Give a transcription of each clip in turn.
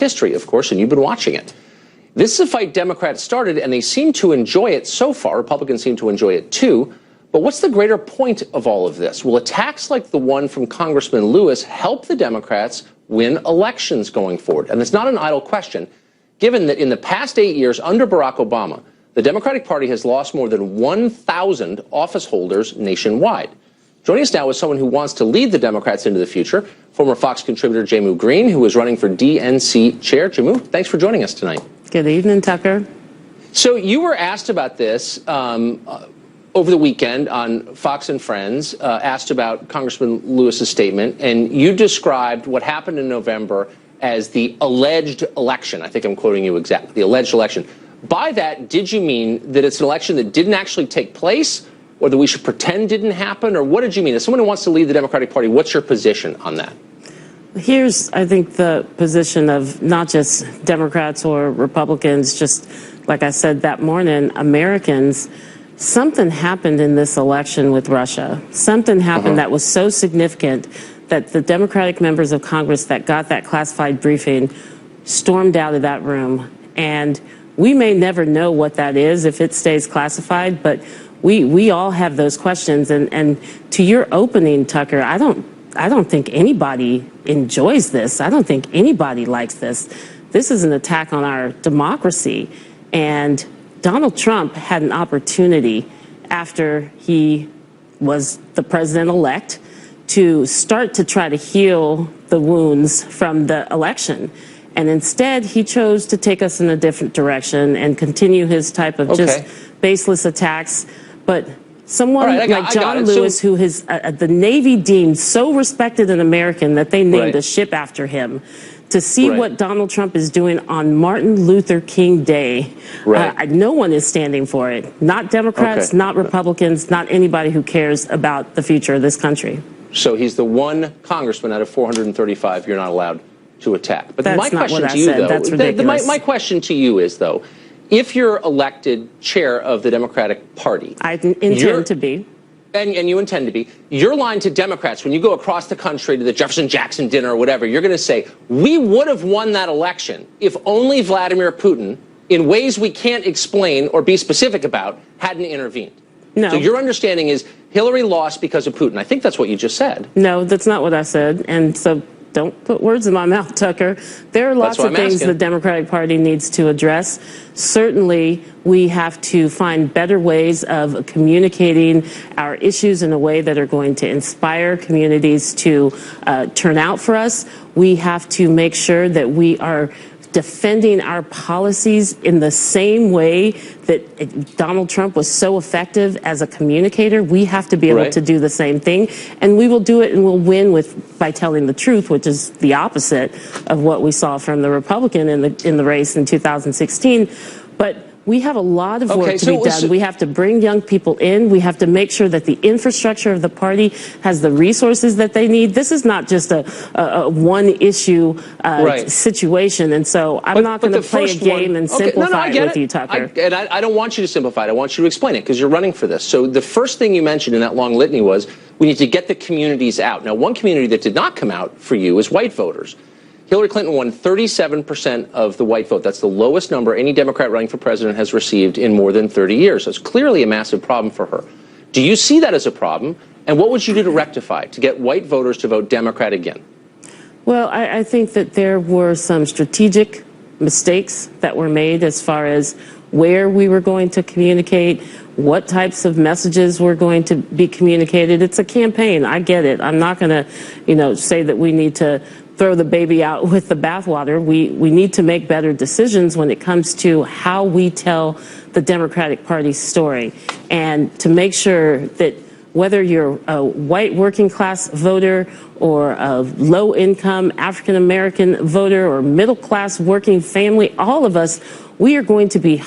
history, of course, and you've been watching it. This is a fight Democrats started, and they seem to enjoy it so far. Republicans seem to enjoy it, too. But what's the greater point of all of this? Will attacks like the one from Congressman Lewis help the Democrats win elections going forward? And it's not an idle question, given that in the past 8 years under Barack Obama, the Democratic Party has lost more than 1,000 office holders nationwide. Joining us now is someone who wants to lead the Democrats into the future, former Fox contributor Jehmu Greene, who is running for DNC chair. Jehmu, thanks for joining us tonight. Good evening, Tucker. So you were asked about this over the weekend on Fox and Friends, asked about Congressman Lewis's statement, and you described what happened in November as the alleged election. I think I'm quoting you exactly, the alleged election. By that, did you mean that it's an election that didn't actually take place, or that we should pretend didn't happen, or what did you mean? As someone who wants to lead the Democratic Party, what's your position on that? Here's, I think, the position of not just Democrats or Republicans, just like I said that morning, Americans. Something happened in this election with Russia. Something happened that was so significant that the Democratic members of Congress that got that classified briefing stormed out of that room. And we may never know what that is if it stays classified, but we all have those questions. And to your opening, Tucker, I don't think anybody enjoys this. I don't think anybody likes this. This is an attack on our democracy. And Donald Trump had an opportunity after he was the president-elect to start to try to heal the wounds from the election. And instead, he chose to take us in a different direction and continue his type of just baseless attacks. But someone like John Lewis, who has the Navy deemed so respected an American that they named a ship after him, to see what Donald Trump is doing on Martin Luther King Day, no one is standing for it. Not Democrats, not Republicans, not anybody who cares about the future of this country. So he's the one congressman out of 435 you're not allowed to attack. But That's my not question what to you, I said. though, That's ridiculous. my question to you is, though, if you're elected chair of the Democratic Party, I intend to be. And you intend to be, your line to Democrats when you go across the country to the Jefferson-Jackson dinner or whatever, you're going to say, we would have won that election if only Vladimir Putin, in ways we can't explain or be specific about, hadn't intervened. No. So your understanding is Hillary lost because of Putin. I think that's what you just said. No, that's not what I said. And so don't put words in my mouth, Tucker. There are lots of things the Democratic Party needs to address. Certainly, we have to find better ways of communicating our issues in a way that are going to inspire communities to turn out for us. We have to make sure that we are defending our policies in the same way that Donald Trump was so effective as a communicator. We have to be able to do the same thing, and we will do it, and we'll win by telling the truth, which is the opposite of what we saw from the Republican in the race in 2016. But we have a lot of work to be done. We have to bring young people in. We have to make sure that the infrastructure of the party has the resources that they need. This is not just a one-issue situation. And so I'm not going to play a game and simplify it with you, Tucker. I don't want you to simplify it. I want you to explain it because you're running for this. So the first thing you mentioned in that long litany was we need to get the communities out. Now, one community that did not come out for you is white voters. Hillary Clinton won 37% of the white vote. That's the lowest number any Democrat running for president has received in more than 30 years. So it's clearly a massive problem for her. Do you see that as a problem? And what would you do to rectify, to get white voters to vote Democrat again? Well, I think that there were some strategic mistakes that were made as far as where we were going to communicate, what types of messages were going to be communicated. It's a campaign. I get it. I'm not going to, say that we need to throw the baby out with the bathwater. We need to make better decisions when it comes to how we tell the Democratic Party's story, and to make sure that whether you're a white working class voter or a low income African American voter or middle class working family, all of us, we are going to be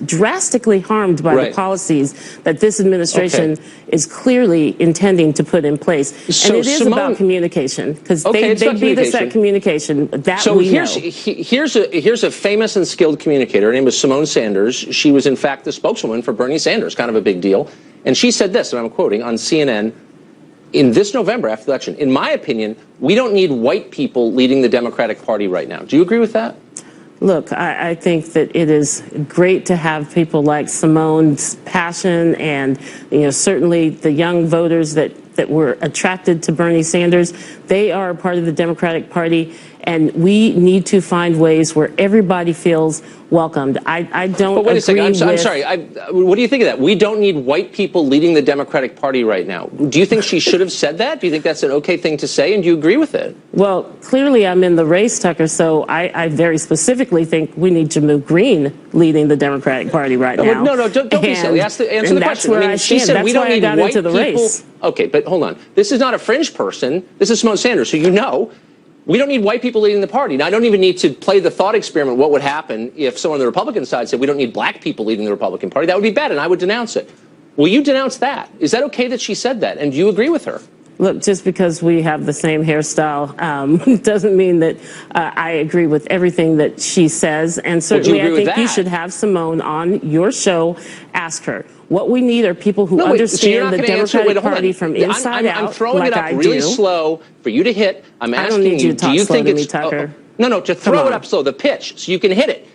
drastically harmed by the policies that this administration is clearly intending to put in place. And it is about communication, because they beat us at communication. Here's a famous and skilled communicator. Her name is Symone Sanders. She was, in fact, the spokeswoman for Bernie Sanders, kind of a big deal. And she said this, and I'm quoting, on CNN, in this November after the election, in my opinion, we don't need white people leading the Democratic Party right now. Do you agree with that? Look, I think that it is great to have people like Symone's passion and, certainly the young voters that were attracted to Bernie Sanders. They are a part of the Democratic Party, and we need to find ways where everybody feels welcomed. I don't But wait a second. agree I'm sorry. What do you think of that? We don't need white people leading the Democratic Party right now. Do you think she should have said that? Do you think that's an okay thing to say? And do you agree with it? Well, clearly I'm in the race, Tucker, so I very specifically think we need Jehmu Greene leading the Democratic Party right now. No, don't be silly. Answer the question. Where she said that's we don't need white people. Race. Okay, but hold on. This is not a fringe person. This is Symone Sanders, who you know. We don't need white people leading the party. Now, I don't even need to play the thought experiment what would happen if someone on the Republican side said we don't need black people leading the Republican Party. That would be bad, and I would denounce it. Will you denounce that? Is that okay that she said that? And do you agree with her? Look, just because we have the same hairstyle doesn't mean that I agree with everything that she says. And certainly I think you should have Symone on your show. Ask her. What we need are people who understand the Democratic Party from inside out. I'm throwing it up really slow for you to hit. I'm asking you, do you think it's Tucker? No, to throw it up slow, the pitch, so you can hit it.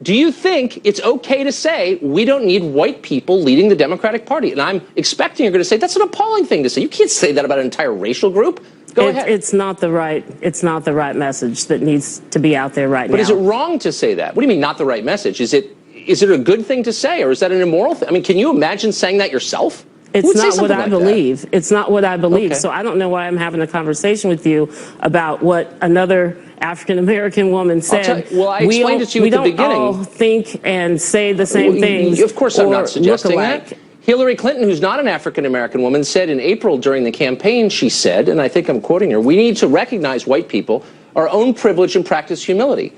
Do you think it's okay to say we don't need white people leading the Democratic Party? And I'm expecting you're going to say that's an appalling thing to say. You can't say that about an entire racial group. Go ahead. It's not the right message that needs to be out there right now. But is it wrong to say that? What do you mean not the right message? Is it a good thing to say, or is that an immoral thing? I mean, can you imagine saying that yourself? It's not what I believe. It's not what I believe. Okay. So I don't know why I'm having a conversation with you about what another African-American woman said. Well, I explained it to you at the beginning. We don't all think and say the same things. Of course I'm not suggesting that. Hillary Clinton, who's not an African-American woman, said in April during the campaign, she said, and I think I'm quoting her, we need to recognize white people, our own privilege, and practice humility.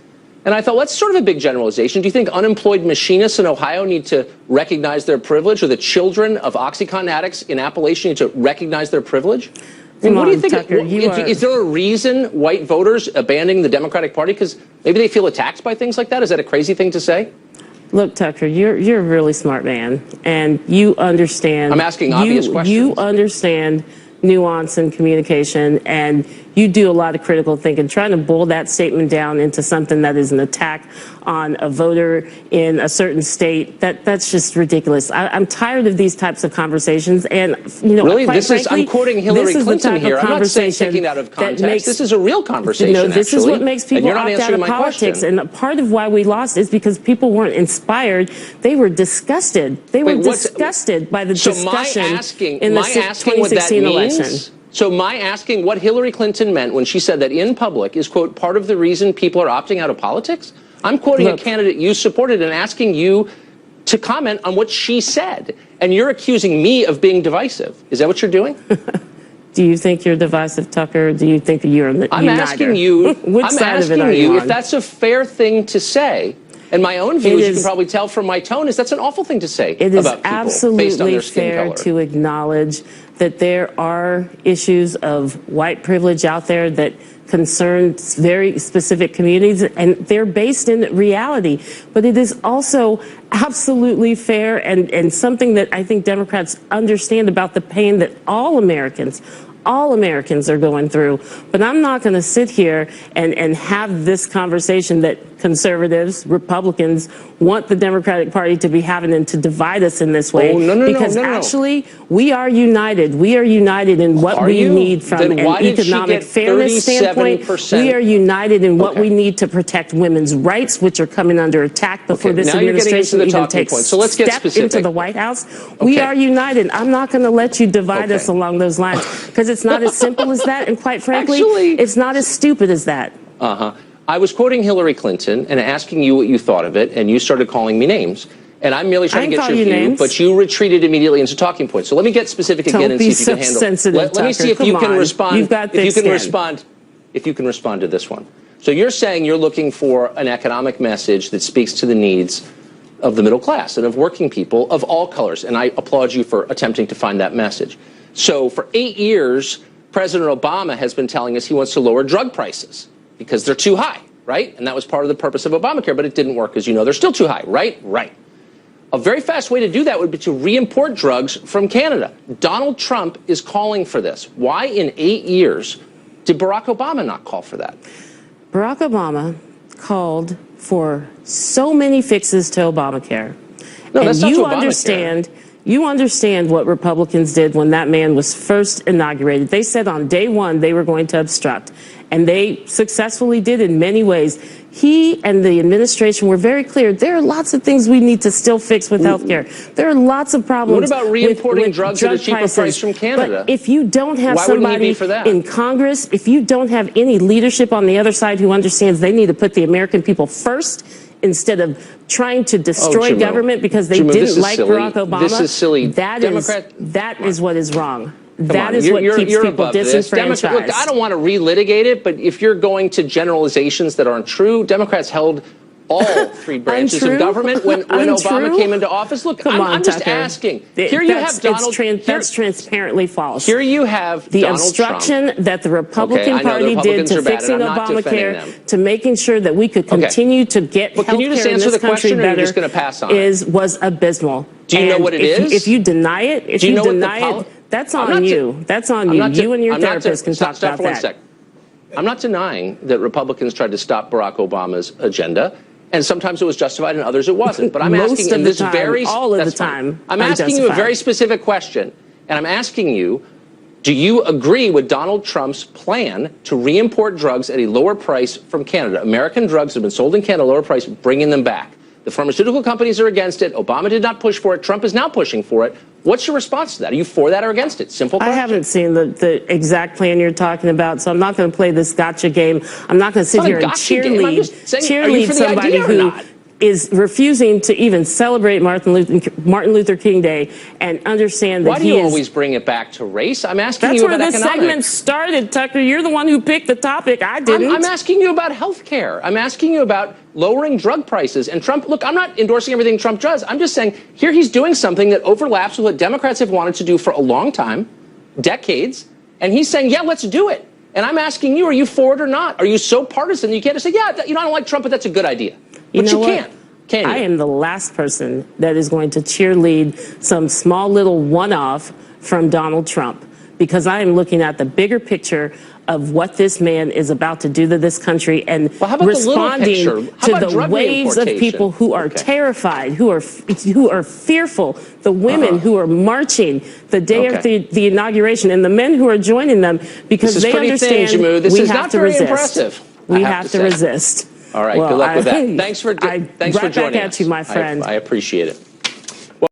And I thought, well, that's sort of a big generalization. Do you think unemployed machinists in Ohio need to recognize their privilege, or the children of OxyContin addicts in Appalachia need to recognize their privilege? I mean, what do you think? Tucker, is there a reason white voters abandoning the Democratic Party because maybe they feel attacked by things like that? Is that a crazy thing to say? Look, Tucker, you're a really smart man, and you understand. I'm asking obvious questions. You understand nuance and communication, and you do a lot of critical thinking. Trying to boil that statement down into something that is an attack on a voter in a certain state, that's just ridiculous. I'm tired of these types of conversations, and really, frankly, I'm quoting Hillary Clinton here. I'm not saying taking out of context. This is a real conversation. This is what makes people opt out of politics, question. and part of why we lost is because people weren't inspired. They were disgusted. They were disgusted by the discussion in the 2016 election. So my asking what Hillary Clinton meant when she said that in public is, quote, part of the reason people are opting out of politics? I'm quoting a candidate you supported and asking you to comment on what she said. And you're accusing me of being divisive. Is that what you're doing? Do you think you're divisive, Tucker? Do you think you're a I'm asking you, Which side of it are you on? If that's a fair thing to say. And my own view, as you can probably tell from my tone, is that's an awful thing to say about people based on their skin color. It is absolutely fair to acknowledge that there are issues of white privilege out there that concern very specific communities, and they're based in reality. But it is also absolutely fair and something that I think Democrats understand about the pain that all Americans are going through. But I'm not going to sit here and have this conversation that conservatives, Republicans want the Democratic Party to be having and to divide us in this way. Because actually, we are united. We are united in what we need from an economic fairness standpoint. We are united in what we need to protect women's rights, which are coming under attack before this administration even takes step into the White House. We are united. I'm not going to let you divide us along those lines, because it's not as simple as that, and quite frankly, it's not as stupid as that. I was quoting Hillary Clinton and asking you what you thought of it, and you started calling me names. And I'm merely trying to get your view, but you retreated immediately into talking points. So let me get specific again and see if you can handle it. Let me see if you can respond. If you can respond to this one. So you're saying you're looking for an economic message that speaks to the needs of the middle class and of working people of all colors. And I applaud you for attempting to find that message. So for 8 years, President Obama has been telling us he wants to lower drug prices because they're too high, right? And that was part of the purpose of Obamacare, but it didn't work, as you know. They're still too high, right? Right. A very fast way to do that would be to re-import drugs from Canada. Donald Trump is calling for this. Why in 8 years did Barack Obama not call for that? Barack Obama called for so many fixes to Obamacare. No, and that's not to Obamacare. You understand what Republicans did when that man was first inaugurated. They said on day one they were going to obstruct, and they successfully did in many ways. He and the administration were very clear. There are lots of things we need to still fix with health care. There are lots of problems. What about re-importing drugs at a cheaper prices. price from Canada? But if you don't have somebody in Congress, if you don't have any leadership on the other side who understands they need to put the American people first instead of trying to destroy government because they didn't like Barack Obama, this is silly. That is what is wrong. That is what keeps people disenfranchised. Look, I don't want to relitigate it, but if you're going to generalizations that aren't true, Democrats held all three branches of government when Obama came into office. Look, I'm just asking. Here you have Donald Trump. That's transparently false. Here you have the Donald obstruction Trump. that the Republican Party did to fixing Obamacare, to making sure that we could continue to get health care in this country better, was abysmal. Do you know what it is? If you deny it, that's on you. That's on you. You and your therapist can talk about that. I'm not denying that Republicans tried to stop Barack Obama's agenda. And sometimes it was justified and others it wasn't. But I'm asking in this very I'm asking you a very specific question. And I'm asking you, do you agree with Donald Trump's plan to re-import drugs at a lower price from Canada? American drugs have been sold in Canada at a lower price, bringing them back. The pharmaceutical companies are against it. Obama did not push for it. Trump is now pushing for it. What's your response to that? Are you for that or against it? Simple question. I haven't seen the exact plan you're talking about, so I'm not going to play this gotcha game. I'm not going to sit here and cheerlead somebody who is refusing to even celebrate Martin Luther King Day and understand that Why do you always bring it back to race? I'm asking you about economics. That's where this segment started, Tucker. You're the one who picked the topic. I didn't. I'm asking you about health care. I'm asking you about lowering drug prices. And Trump, look, I'm not endorsing everything Trump does. I'm just saying here he's doing something that overlaps with what Democrats have wanted to do for a long time, decades. And he's saying, yeah, let's do it. And I'm asking you, are you for it or not? Are you so partisan that you can't just say, yeah, I don't like Trump, but that's a good idea? But you can't. Can you? I am the last person that is going to cheerlead some small little one-off from Donald Trump, because I am looking at the bigger picture of what this man is about to do to this country and responding to the waves of people who are terrified, who are fearful, the women who are marching the day after the inauguration, and the men who are joining them because they understand we have to resist. We have to resist. All right, good luck with that. Thanks for joining us. Right back at you, my friend. I appreciate it.